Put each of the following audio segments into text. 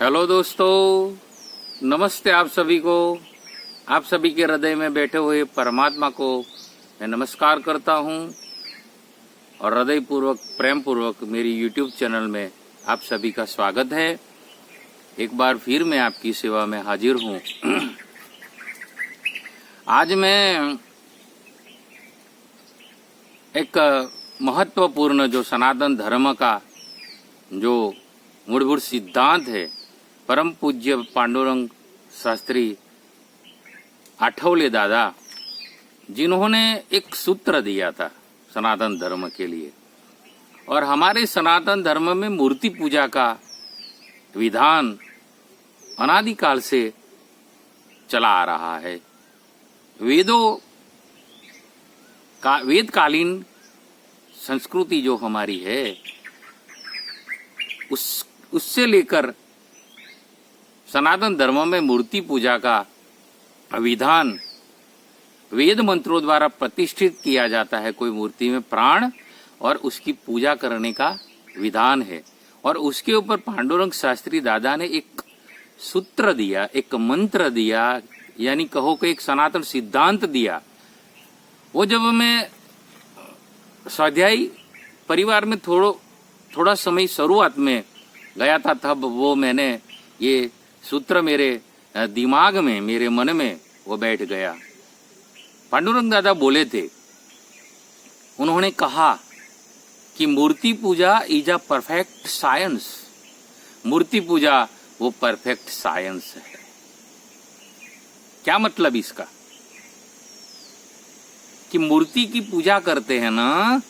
Hello दोस्तों, नमस्ते आप सभी को। आप सभी के हृदय में बैठे हुए परमात्मा को मैं नमस्कार करता हूं और हृदय पूर्वक प्रेम पूर्वक मेरी यूट्यूब चैनल में आप सभी का स्वागत है। एक बार फिर मैं आपकी सेवा में हाजिर हूं। आज मैं एक महत्वपूर्ण जो सनातन धर्म का जो मूलभूत सिद्धांत है, परम पूज्य पांडुरंग शास्त्री आठवले दादा जिन्होंने एक सूत्र दिया था सनातन धर्म के लिए, और हमारे सनातन धर्म में मूर्ति पूजा का विधान अनादिकाल से चला आ रहा है। वेदकालीन संस्कृति जो हमारी है उससे लेकर सनातन धर्म में मूर्ति पूजा का विधान वेद मंत्रों द्वारा प्रतिष्ठित किया जाता है। कोई मूर्ति में प्राण और उसकी पूजा करने का विधान है, और उसके ऊपर पांडुरंग शास्त्री दादा ने एक सूत्र दिया, एक मंत्र दिया, यानी कहो कि एक सनातन सिद्धांत दिया। वो जब मैं स्वाध्यायी परिवार में थोड़ा समय शुरुआत में गया था, तब वो मैंने ये सूत्र मेरे दिमाग में, मेरे मन में वो बैठ गया। पांडुरंग दादा बोले थे, उन्होंने कहा कि मूर्ति पूजा इज अ परफेक्ट साइंस। मूर्ति पूजा वो परफेक्ट साइंस है। क्या मतलब इसका? कि मूर्ति की पूजा करते हैं ना,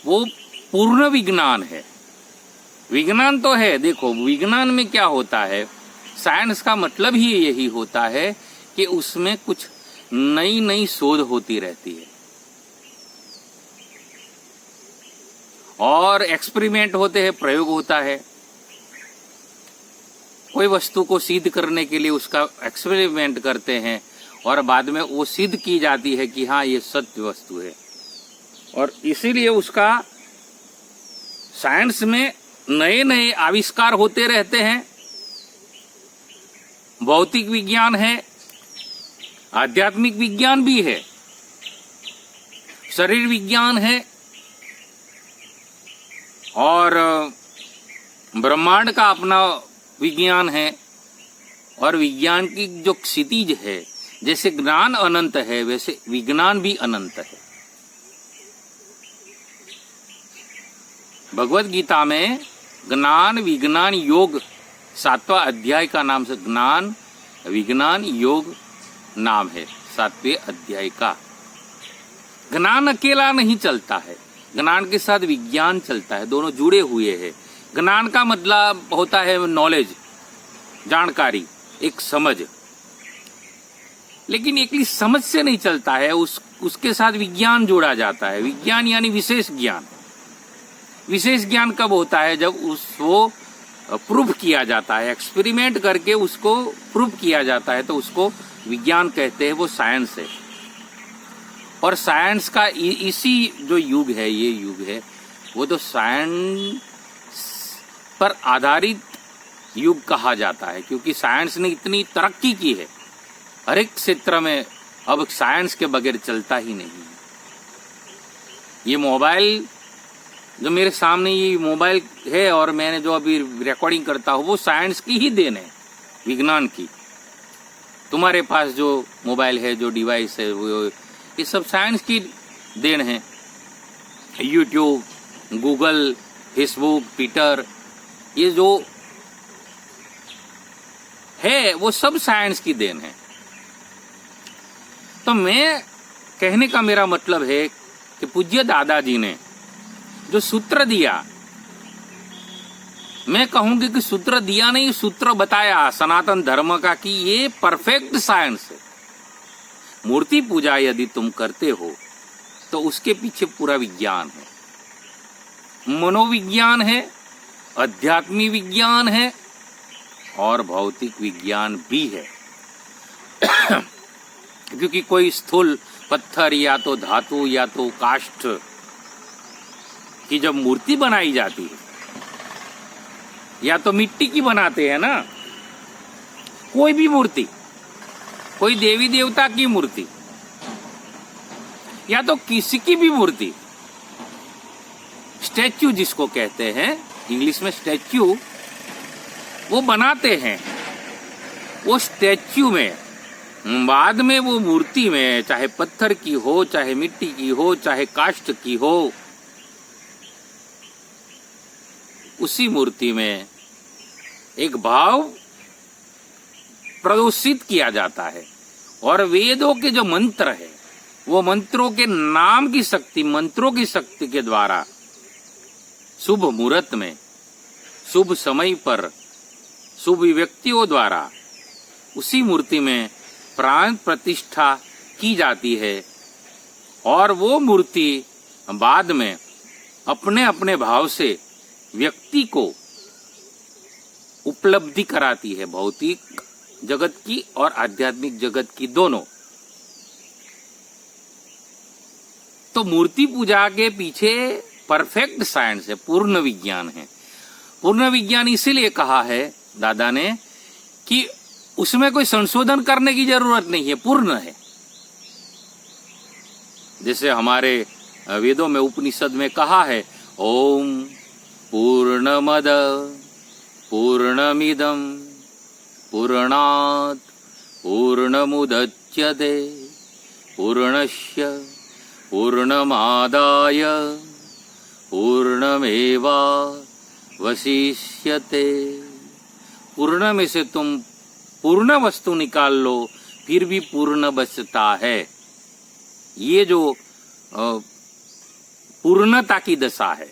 वो पूर्ण विज्ञान है। विज्ञान तो है, देखो विज्ञान में क्या होता है, साइंस का मतलब ही यही होता है कि उसमें कुछ नई नई शोध होती रहती है और एक्सपेरिमेंट होते हैं, प्रयोग होता है। कोई वस्तु को सिद्ध करने के लिए उसका एक्सपेरिमेंट करते हैं और बाद में वो सिद्ध की जाती है कि हाँ ये सत्य वस्तु है, और इसीलिए उसका साइंस में नए नए आविष्कार होते रहते हैं। भौतिक विज्ञान है, आध्यात्मिक विज्ञान भी है, शरीर विज्ञान है, और ब्रह्मांड का अपना विज्ञान है। और विज्ञान की जो क्षितिज है, जैसे ज्ञान अनंत है वैसे विज्ञान भी अनंत है। भगवत गीता में ज्ञान विज्ञान योग 7वां अध्याय का नाम से ज्ञान विज्ञान योग नाम है 7वें अध्याय का। ज्ञान अकेला नहीं चलता है, ज्ञान के साथ विज्ञान चलता है, दोनों जुड़े हुए हैं। ज्ञान का मतलब होता है नॉलेज, जानकारी, एक समझ, लेकिन एक समझ से नहीं चलता है, उसके साथ विज्ञान जोड़ा जाता है। विज्ञान यानी विशेष ज्ञान। विशेष ज्ञान कब होता है? जब उसको प्रूव किया जाता है, एक्सपेरिमेंट करके उसको प्रूव किया जाता है, तो उसको विज्ञान कहते हैं, वो साइंस है। और साइंस का इसी जो युग है, ये युग है, वो तो साइंस पर आधारित युग कहा जाता है, क्योंकि साइंस ने इतनी तरक्की की है, हर एक क्षेत्र में अब साइंस के बगैर चलता ही नहीं। ये मोबाइल जो मेरे सामने ये मोबाइल है और मैंने जो अभी रिकॉर्डिंग करता हूँ, वो साइंस की ही देन है, विज्ञान की। तुम्हारे पास जो मोबाइल है, जो डिवाइस है, वो ये सब साइंस की देन है। यूट्यूब, गूगल, फेसबुक, ट्विटर, ये जो है वो सब साइंस की देन है। तो मैं कहने का मेरा मतलब है कि पूज्य दादाजी ने जो सूत्र दिया, मैं कहूंगी कि सूत्र दिया नहीं, सूत्र बताया सनातन धर्म का कि ये परफेक्ट साइंस है। मूर्ति पूजा यदि तुम करते हो तो उसके पीछे पूरा विज्ञान है, मनोविज्ञान है, आध्यात्मिक विज्ञान है और भौतिक विज्ञान भी है। क्योंकि कोई स्थूल पत्थर या तो धातु या तो काष्ठ की जब मूर्ति बनाई जाती है या तो मिट्टी की बनाते हैं ना, कोई भी मूर्ति, कोई देवी देवता की मूर्ति या तो किसी की भी मूर्ति, स्टैच्यू जिसको कहते हैं इंग्लिश में स्टैच्यू, वो बनाते हैं। वो स्टैच्यू में बाद में वो मूर्ति में चाहे पत्थर की हो, चाहे मिट्टी की हो, चाहे काष्ठ की हो, उसी मूर्ति में एक भाव प्रदर्शित किया जाता है। और वेदों के जो मंत्र है, वो मंत्रों के नाम की शक्ति, मंत्रों की शक्ति के द्वारा शुभ मुहूर्त में, शुभ समय पर, शुभ व्यक्तियों द्वारा उसी मूर्ति में प्राण प्रतिष्ठा की जाती है। और वो मूर्ति बाद में अपने अपने भाव से व्यक्ति को उपलब्धि कराती है, भौतिक जगत की और आध्यात्मिक जगत की दोनों। तो मूर्ति पूजा के पीछे परफेक्ट साइंस है, पूर्ण विज्ञान है। पूर्ण विज्ञान इसीलिए कहा है दादा ने कि उसमें कोई संशोधन करने की जरूरत नहीं है, पूर्ण है। जैसे हमारे वेदों में, उपनिषद में कहा है, ओम पूर्णमद पूर्णमिदं पूर्णात् पूर्णमुदच्यते पूर्णस्य पूर्णमादाय पूर्णमेवावशिष्यते। पूर्ण में से तुम पूर्ण वस्तु निकाल लो, फिर भी पूर्ण बचता है। ये जो पूर्णता की दशा है,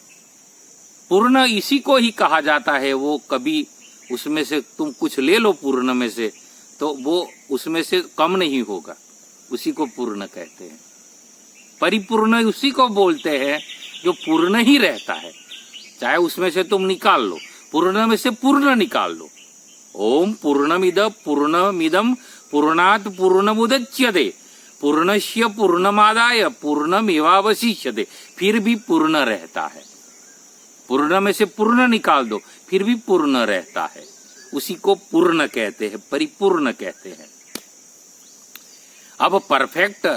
पूर्ण इसी को ही कहा जाता है। वो कभी उसमें से तुम कुछ ले लो पूर्ण में से, तो वो उसमें से कम नहीं होगा, उसी को पूर्ण कहते हैं। परिपूर्ण उसी को बोलते हैं जो पूर्ण ही रहता है, चाहे उसमें से तुम निकाल लो, पूर्ण में से पूर्ण निकाल लो। ओम पूर्णमिदं पूर्णात् पूर्णमुदच्यते पूर्णस्य पूर्णमादाय पूर्णमेवावशिष्यते, फिर भी पूर्ण रहता है। पूर्ण में से पूर्ण निकाल दो, फिर भी पूर्ण रहता है, उसी को पूर्ण कहते हैं, परिपूर्ण कहते हैं। अब परफेक्ट,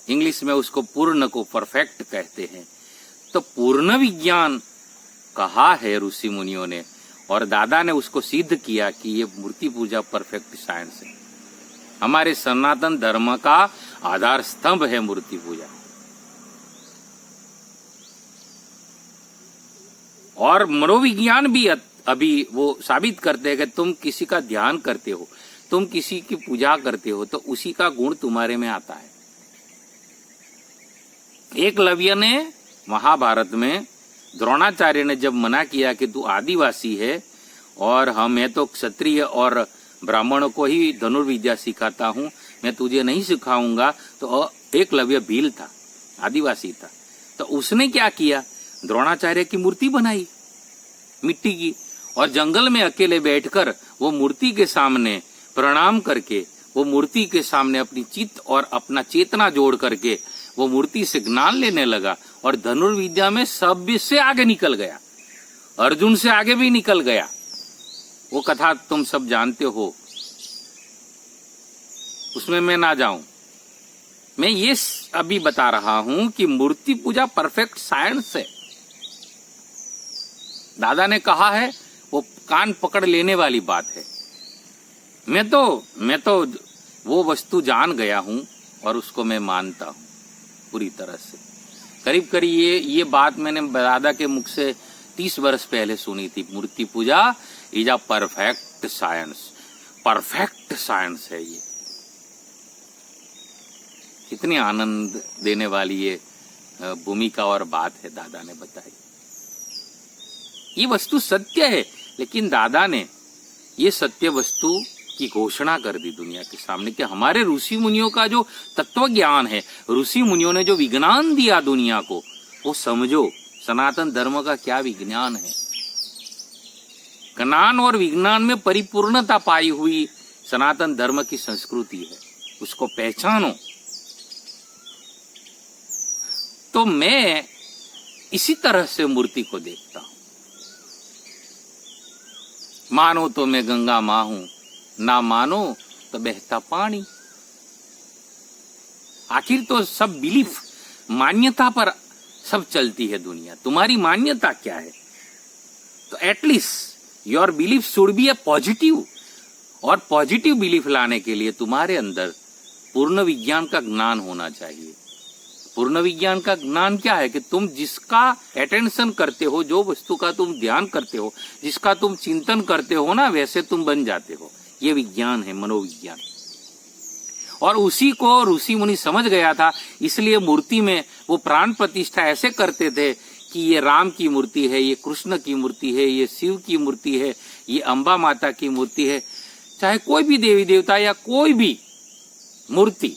इंग्लिश में उसको पूर्ण को परफेक्ट कहते हैं। तो पूर्ण विज्ञान कहा है ऋषि मुनियों ने, और दादा ने उसको सिद्ध किया कि ये मूर्ति पूजा परफेक्ट साइंस है। हमारे सनातन धर्म का आधार स्तंभ है मूर्ति पूजा। और मनोविज्ञान भी अभी वो साबित करते हैं कि तुम किसी का ध्यान करते हो, तुम किसी की पूजा करते हो, तो उसी का गुण तुम्हारे में आता है। एकलव्य ने महाभारत में द्रोणाचार्य ने जब मना किया कि तू आदिवासी है और मैं तो क्षत्रिय और ब्राह्मणों को ही धनुर्विद्या सिखाता हूं, मैं तुझे नहीं सिखाऊंगा, तो एकलव्य भील था, आदिवासी था। तो उसने क्या किया, द्रोणाचार्य की मूर्ति बनाई मिट्टी की, और जंगल में अकेले बैठकर वो मूर्ति के सामने प्रणाम करके, वो मूर्ति के सामने अपनी चित्त और अपना चेतना जोड़ करके वो मूर्ति से ज्ञान लेने लगा, और धनुर्विद्या में सब से आगे निकल गया, अर्जुन से आगे भी निकल गया। वो कथा तुम सब जानते हो, उसमें मैं ना जाऊं। मैं ये अभी बता रहा हूं कि मूर्ति पूजा परफेक्ट साइंस है। दादा ने कहा है, वो कान पकड़ लेने वाली बात है। मैं तो वो वस्तु जान गया हूं और उसको मैं मानता हूं पूरी तरह से। करीब करीब ये बात मैंने दादा के मुख से 30 वर्ष पहले सुनी थी। मूर्ति पूजा is a perfect science, perfect science है ये। कितनी आनंद देने वाली ये भूमिका और बात है दादा ने बताई। ये वस्तु सत्य है, लेकिन दादा ने ये सत्य वस्तु की घोषणा कर दी दुनिया के सामने कि हमारे ऋषि मुनियों का जो तत्व ज्ञान है, ऋषि मुनियों ने जो विज्ञान दिया दुनिया को, वो समझो सनातन धर्म का क्या विज्ञान है। ज्ञान और विज्ञान में परिपूर्णता पाई हुई सनातन धर्म की संस्कृति है, उसको पहचानो। तो मैं इसी तरह से मूर्ति को देखता हूं। मानो तो मैं गंगा माँ हूं, ना मानो तो बहता पानी। आखिर तो सब बिलीफ, मान्यता पर सब चलती है दुनिया। तुम्हारी मान्यता क्या है? तो at least your belief should be A positive, और पॉजिटिव बिलीफ लाने के लिए तुम्हारे अंदर पूर्ण विज्ञान का ज्ञान होना चाहिए। पूर्ण विज्ञान का ज्ञान क्या है? कि तुम जिसका अटेंशन करते हो, जो वस्तु का तुम ध्यान करते हो, जिसका तुम चिंतन करते हो ना, वैसे तुम बन जाते हो। ये विज्ञान है, मनोविज्ञान। और उसी को ऋषि मुनि समझ गया था, इसलिए मूर्ति में वो प्राण प्रतिष्ठा ऐसे करते थे कि ये राम की मूर्ति है, ये कृष्ण की मूर्ति है, ये शिव की मूर्ति है, ये अम्बा माता की मूर्ति है, चाहे कोई भी देवी देवता या कोई भी मूर्ति,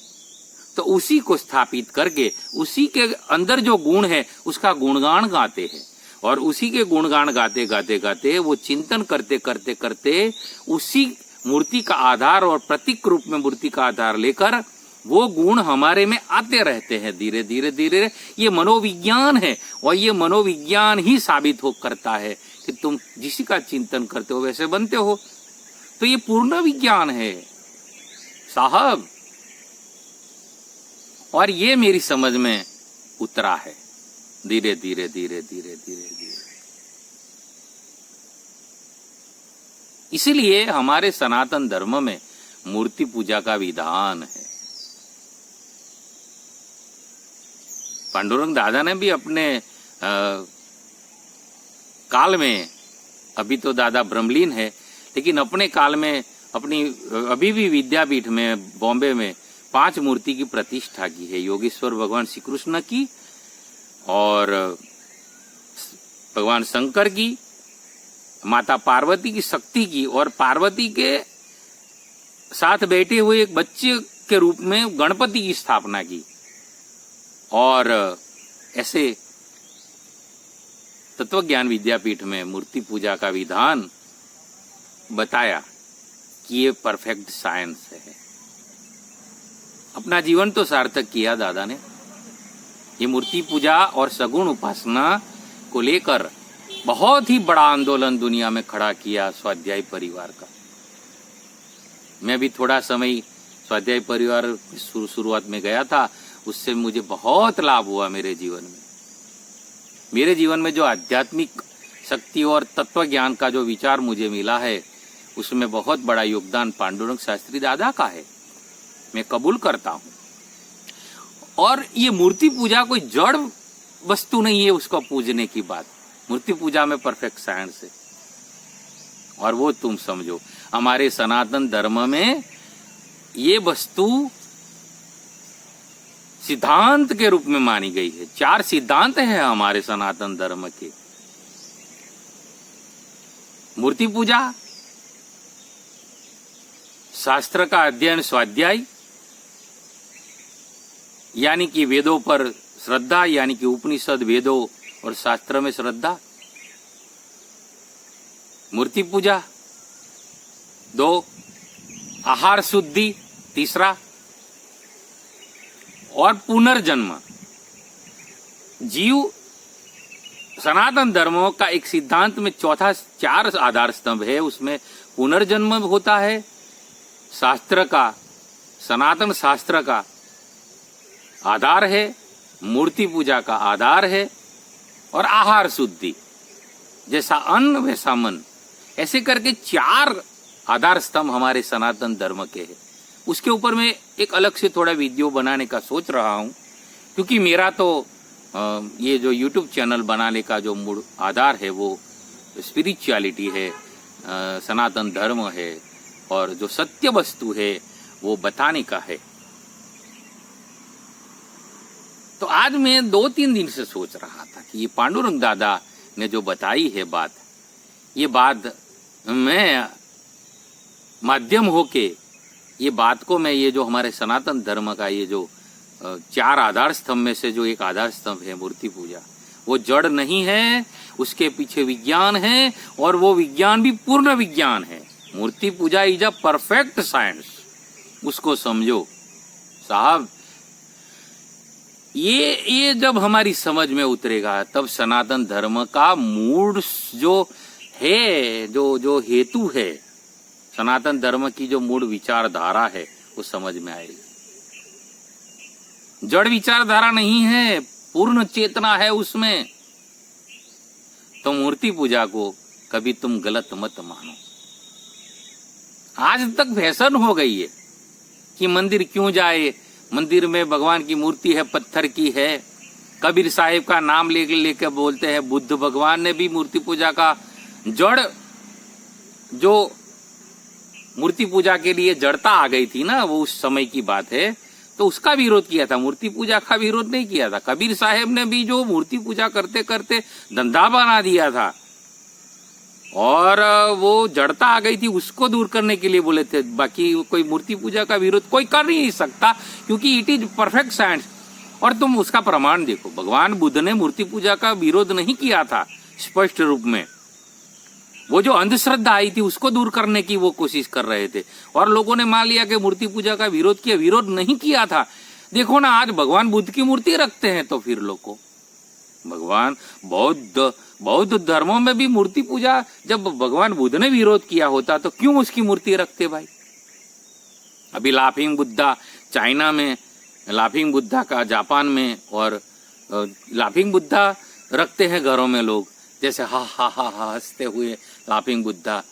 तो उसी को स्थापित करके उसी के अंदर जो गुण है उसका गुणगान गाते हैं। और उसी के गुणगान गाते गाते गाते वो चिंतन करते करते करते उसी मूर्ति का आधार और प्रतीक रूप में मूर्ति का आधार लेकर वो गुण हमारे में आते रहते हैं धीरे धीरे धीरे। ये मनोविज्ञान है, और ये मनोविज्ञान ही साबित हो करता है कि तुम जिसी का चिंतन करते हो वैसे बनते हो। तो ये पूर्ण विज्ञान है साहब, और ये मेरी समझ में उतरा है धीरे धीरे धीरे धीरे धीरे धीरे। इसीलिए हमारे सनातन धर्म में मूर्ति पूजा का विधान है। पांडुरंग दादा ने भी अपने काल में, अभी तो दादा ब्रह्मलीन है, लेकिन अपने काल में अपनी अभी भी विद्यापीठ में बॉम्बे में 5 मूर्ति की प्रतिष्ठा की है। योगेश्वर भगवान श्री कृष्ण की, और भगवान शंकर की, माता पार्वती की, शक्ति की, और पार्वती के साथ बैठे हुए एक बच्चे के रूप में गणपति की स्थापना की। और ऐसे तत्वज्ञान विद्यापीठ में मूर्ति पूजा का विधान बताया कि ये परफेक्ट साइंस है। अपना जीवन तो सार्थक किया दादा ने। ये मूर्ति पूजा और सगुण उपासना को लेकर बहुत ही बड़ा आंदोलन दुनिया में खड़ा किया स्वाध्याय परिवार का। मैं भी थोड़ा समय स्वाध्याय परिवार शुरुआत में गया था, उससे मुझे बहुत लाभ हुआ मेरे जीवन में। मेरे जीवन में जो आध्यात्मिक शक्ति और तत्व ज्ञान का जो विचार मुझे मिला है, उसमें बहुत बड़ा योगदान पांडुरंग शास्त्री दादा का है, मैं कबूल करता हूं। और ये मूर्ति पूजा कोई जड़ वस्तु नहीं है उसको पूजने की बात। मूर्ति पूजा में परफेक्ट साइंस है, और वो तुम समझो हमारे सनातन धर्म में ये वस्तु सिद्धांत के रूप में मानी गई है। 4 सिद्धांत हैं हमारे सनातन धर्म के। मूर्ति पूजा, शास्त्र का अध्ययन स्वाध्याय, यानी कि वेदों पर श्रद्धा, यानी कि उपनिषद, वेदों और शास्त्र में श्रद्धा। मूर्ति पूजा 2, आहार शुद्धि 3, और पुनर्जन्म। जीव सनातन धर्मों का एक सिद्धांत में 4 आधार स्तंभ है, उसमें पुनर्जन्म होता है। शास्त्र का, सनातन शास्त्र का आधार है, मूर्ति पूजा का आधार है, और आहार शुद्धि, जैसा अन्न वैसा मन, ऐसे करके 4 आधार स्तंभ हमारे सनातन धर्म के हैं। उसके ऊपर मैं एक अलग से थोड़ा वीडियो बनाने का सोच रहा हूं, क्योंकि मेरा तो ये जो YouTube चैनल बनाने का जो मूल आधार है वो स्पिरिचुअलिटी है, सनातन धर्म है, और जो सत्य वस्तु है वो बताने का है। तो आज मैं 2-3 दिन से सोच रहा था कि ये पांडुरंग दादा ने जो बताई है बात, ये बात मैं माध्यम होके ये बात को मैं, ये जो हमारे सनातन धर्म का ये जो 4 आधार स्तंभ में से जो एक आधार स्तंभ है मूर्ति पूजा, वो जड़ नहीं है, उसके पीछे विज्ञान है, और वो विज्ञान भी पूर्ण विज्ञान है। मूर्ति पूजा इज अ परफेक्ट साइंस, उसको समझो साहब। ये जब हमारी समझ में उतरेगा, तब सनातन धर्म का मूड जो है, जो हेतु है, सनातन धर्म की जो मूल विचारधारा है, वो समझ में आएगी। जड़ विचारधारा नहीं है, पूर्ण चेतना है उसमें। तो मूर्ति पूजा को कभी तुम गलत मत मानो। आज तक फैशन हो गई है कि मंदिर क्यों जाए, मंदिर में भगवान की मूर्ति है, पत्थर की है। कबीर साहिब का नाम लेके बोलते हैं बुद्ध भगवान ने भी मूर्ति पूजा का जड़, जो मूर्ति पूजा के लिए जड़ता आ गई थी ना, वो उस समय की बात है, तो उसका विरोध किया था, मूर्ति पूजा का विरोध नहीं किया था। कबीर साहब ने भी जो मूर्ति पूजा करते करते धंधा बना दिया था और वो जड़ता आ गई थी, उसको दूर करने के लिए बोले थे। बाकी कोई मूर्ति पूजा का विरोध कोई कर नहीं सकता, क्योंकि इट इज परफेक्ट साइंस। और तुम उसका प्रमाण देखो, भगवान बुद्ध ने मूर्ति पूजा का विरोध नहीं किया था स्पष्ट रूप में। वो जो अंधश्रद्धा आई थी उसको दूर करने की वो कोशिश कर रहे थे, और लोगों ने मान लिया कि मूर्ति पूजा का विरोध किया। विरोध नहीं किया था। देखो ना, आज भगवान बुद्ध की मूर्ति रखते हैं, तो फिर लोग को भगवान बौद्ध धर्मों में भी मूर्ति पूजा, जब भगवान बुद्ध ने विरोध किया होता तो क्यों उसकी मूर्ति रखते भाई। अभी लाफिंग बुद्धा चाइना में, लाफिंग बुद्धा का जापान में, और लाफिंग बुद्धा रखते हैं घरों में लोग, जैसे हा हा हा हा हंसते हुए लाफिंग बुद्धा।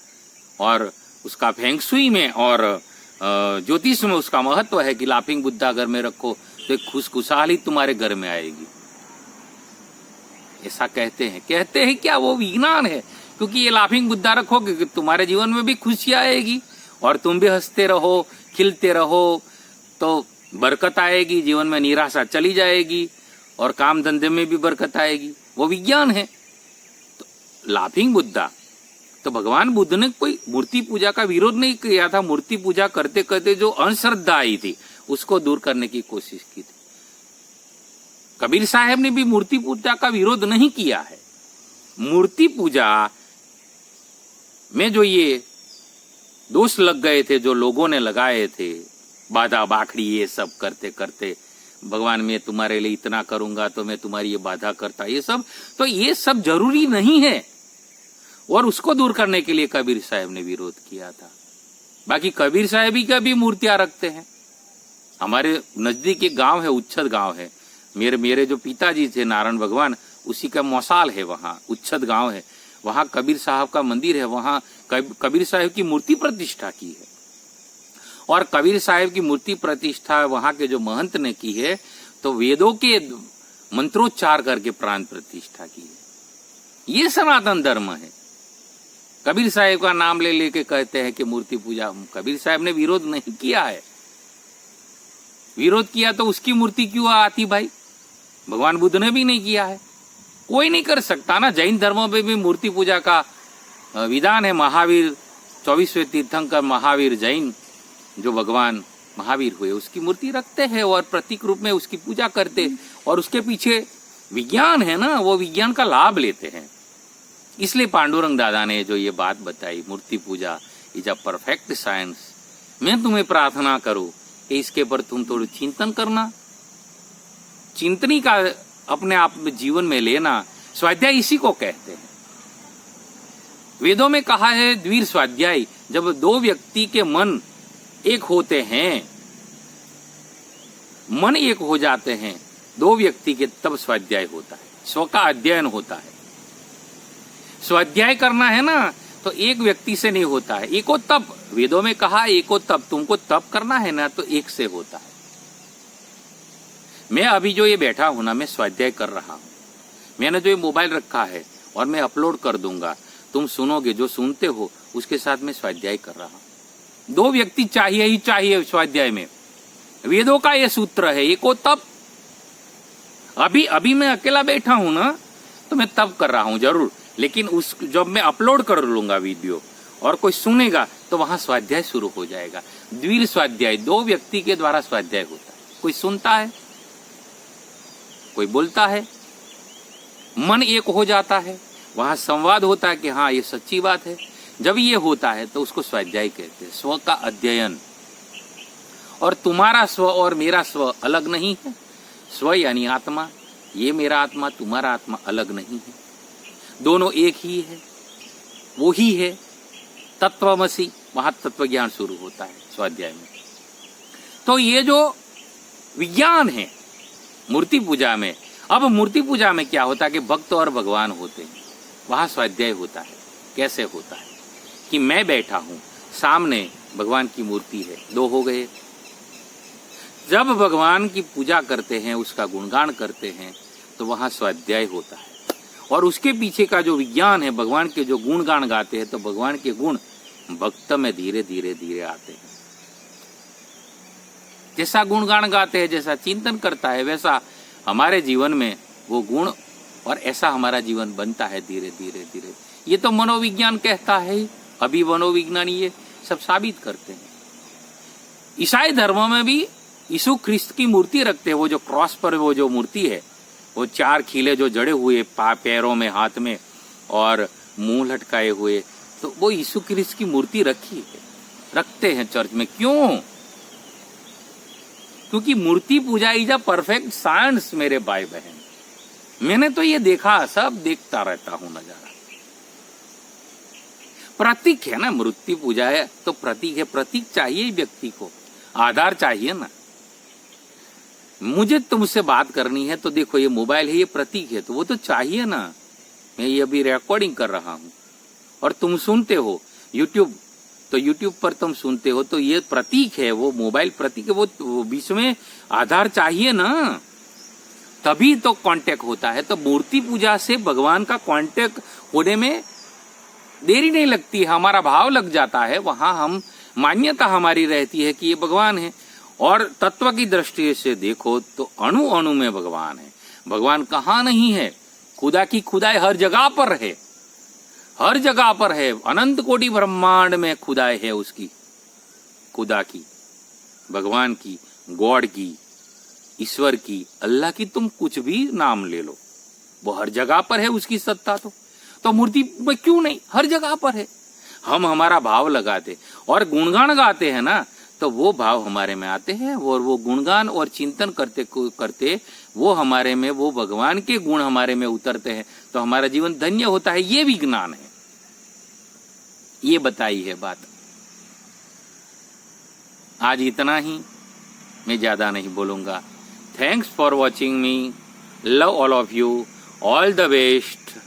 और उसका फेंगशुई में और ज्योतिष में उसका महत्व है कि लाफिंग बुद्धा घर में रखो तो एक खुशखुशहाली तुम्हारे घर में आएगी, ऐसा कहते हैं क्या, वो विज्ञान है। क्योंकि ये लाफिंग बुद्धा रखोगे कि तुम्हारे जीवन में भी खुशी आएगी और तुम भी हंसते रहो, खिलते रहो, तो बरकत आएगी, जीवन में निराशा चली जाएगी और काम धंधे में भी बरकत आएगी। वो विज्ञान है। तो लाफिंग बुद्धा, तो भगवान बुद्ध ने कोई मूर्ति पूजा का विरोध नहीं किया था। मूर्ति पूजा करते करते जो अंधश्रद्धा आई थी उसको दूर करने की कोशिश की थी। कबीर साहब ने भी मूर्ति पूजा का विरोध नहीं किया है। मूर्ति पूजा में जो ये दोष लग गए थे, जो लोगों ने लगाए थे, बाधा बाखड़ी ये सब करते करते, भगवान मैं तुम्हारे लिए इतना करूंगा तो मैं तुम्हारी ये बाधा करता, ये सब जरूरी नहीं है। और उसको दूर करने के लिए कबीर साहब ने विरोध किया था। बाकी कबीर साहब ही का भी मूर्तियां रखते हैं। हमारे नजदीक एक गांव है, उच्छद गांव है। मेरे जो पिताजी थे नारायण भगवान, उसी का मौसाल है वहां, उच्छद गांव है। वहां कबीर साहब का मंदिर है। वहां कबीर साहब की मूर्ति प्रतिष्ठा की है। और कबीर साहब की मूर्ति प्रतिष्ठा वहां के जो महंत ने की है, तो वेदों के मंत्रोच्चार करके प्राण प्रतिष्ठा की है। ये सनातन धर्म है। कबीर साहब का नाम ले लेके कहते हैं कि मूर्ति पूजा, कबीर साहब ने विरोध नहीं किया है। विरोध किया तो उसकी मूर्ति क्यों आती भाई? भगवान बुद्ध ने भी नहीं किया है, कोई नहीं कर सकता ना। जैन धर्मों में भी मूर्ति पूजा का विधान है। महावीर 24वें तीर्थंकर महावीर जैन, जो भगवान महावीर हुए, उसकी मूर्ति रखते हैं और प्रतीक रूप में उसकी पूजा करते, और उसके पीछे विज्ञान है ना, वो विज्ञान का लाभ लेते हैं। इसलिए पांडुरंग दादा ने जो ये बात बताई, मूर्ति पूजा इज अ परफेक्ट साइंस। मैं तुम्हें प्रार्थना करूं कि इसके पर तुम थोड़ी चिंतन करना, चिंतनी का अपने आप में जीवन में लेना। स्वाध्याय इसी को कहते हैं। वेदों में कहा है द्विर स्वाध्याय, जब दो व्यक्ति के मन एक होते हैं, मन एक हो जाते हैं दो व्यक्ति के, तब स्वाध्याय होता है, स्व का अध्ययन होता है। स्वाध्याय करना है ना, तो एक व्यक्ति से नहीं होता है, एको तप। वेदों में कहा एको तप, तुमको तप करना है ना तो एक से होता है। मैं अभी जो ये बैठा हूं ना, मैं स्वाध्याय कर रहा हूं। मैंने जो ये मोबाइल रखा है और मैं अपलोड कर दूंगा, तुम सुनोगे, जो सुनते हो उसके साथ मैं स्वाध्याय कर रहा हूं। दो व्यक्ति चाहिए ही चाहिए स्वाध्याय में। वेदों का ये सूत्र है, एको तप। अभी मैं अकेला बैठा हूं ना, तो मैं तप कर रहा हूं जरूर, लेकिन जब मैं अपलोड कर लूंगा वीडियो और कोई सुनेगा तो वहां स्वाध्याय शुरू हो जाएगा। द्विर स्वाध्याय, दो व्यक्ति के द्वारा स्वाध्याय होता है। कोई सुनता है, कोई बोलता है, मन एक हो जाता है, वहां संवाद होता है कि हाँ ये सच्ची बात है। जब ये होता है तो उसको स्वाध्याय कहते हैं, स्व का अध्ययन। और तुम्हारा स्व और मेरा स्व अलग नहीं है। स्व यानी आत्मा, ये मेरा आत्मा, तुम्हारा आत्मा अलग नहीं है, दोनों एक ही है। वो ही है तत्वमसि। वहां तत्व ज्ञान शुरू होता है स्वाध्याय में। तो ये जो विज्ञान है मूर्ति पूजा में, अब मूर्ति पूजा में क्या होता है कि भक्त और भगवान होते हैं, वहां स्वाध्याय होता है। कैसे होता है कि मैं बैठा हूं, सामने भगवान की मूर्ति है, दो हो गए। जब भगवान की पूजा करते हैं, उसका गुणगान करते हैं, तो वहां स्वाध्याय होता है। और उसके पीछे का जो विज्ञान है, भगवान के जो गुणगान गाते हैं, तो भगवान के गुण भक्त में धीरे धीरे धीरे आते हैं। जैसा गुणगान गाते हैं, जैसा चिंतन करता है, वैसा हमारे जीवन में वो गुण, और ऐसा हमारा जीवन बनता है धीरे धीरे धीरे। ये तो मनोविज्ञान कहता है। अभी मनोविज्ञानी ये सब साबित करते हैं। ईसाई धर्म में भी यीशु ख्रिस्त की मूर्ति रखते हैं। वो जो क्रॉस पर वो जो मूर्ति है, वो 4 खीले जो जड़े हुए पैरों में, हाथ में और मुंह लटकाए हुए, तो वो यीशु ख्रिस्त की मूर्ति रखते हैं चर्च में। क्यों? क्योंकि मूर्ति पूजा इज अ परफेक्ट साइंस मेरे भाई बहन। मैंने तो ये देखा, सब देखता रहता हूं नजारा। प्रतीक है ना, मूर्ति पूजा है तो प्रतीक है। प्रतीक चाहिए व्यक्ति को, आधार चाहिए ना। मुझे तुमसे बात करनी है तो देखो ये मोबाइल है, ये प्रतीक है, तो वो तो चाहिए ना। मैं ये अभी रिकॉर्डिंग कर रहा हूं और तुम सुनते हो यूट्यूब, तो यूट्यूब पर तुम सुनते हो, तो ये प्रतीक है, वो मोबाइल प्रतीक है। वो बीच में आधार चाहिए ना, तभी तो कांटेक्ट होता है। तो मूर्ति पूजा से भगवान का कांटेक्ट होने में देरी नहीं लगती, हमारा भाव लग जाता है। वहां हम मान्यता हमारी रहती है कि ये भगवान है। और तत्व की दृष्टि से देखो तो अणु अणु में भगवान है। भगवान कहाँ नहीं है? खुदा की खुदाई हर जगह पर है, हर जगह पर है। अनंत कोटि ब्रह्मांड में खुदाई है उसकी, खुदा की, भगवान की, गॉड की, ईश्वर की, अल्लाह की, तुम कुछ भी नाम ले लो, वो हर जगह पर है उसकी सत्ता। तो मूर्ति में क्यों नहीं? हर जगह पर है। हम हमारा भाव लगाते और गुणगान गाते हैं ना, तो वो भाव हमारे में आते हैं और वो गुणगान और चिंतन करते करते वो हमारे में, वो भगवान के गुण हमारे में उतरते हैं, तो हमारा जीवन धन्य होता है। ये विज्ञान है, ये बताई है बात। आज इतना ही, मैं ज्यादा नहीं बोलूंगा। Thanks for watching me, love all of you, all the best.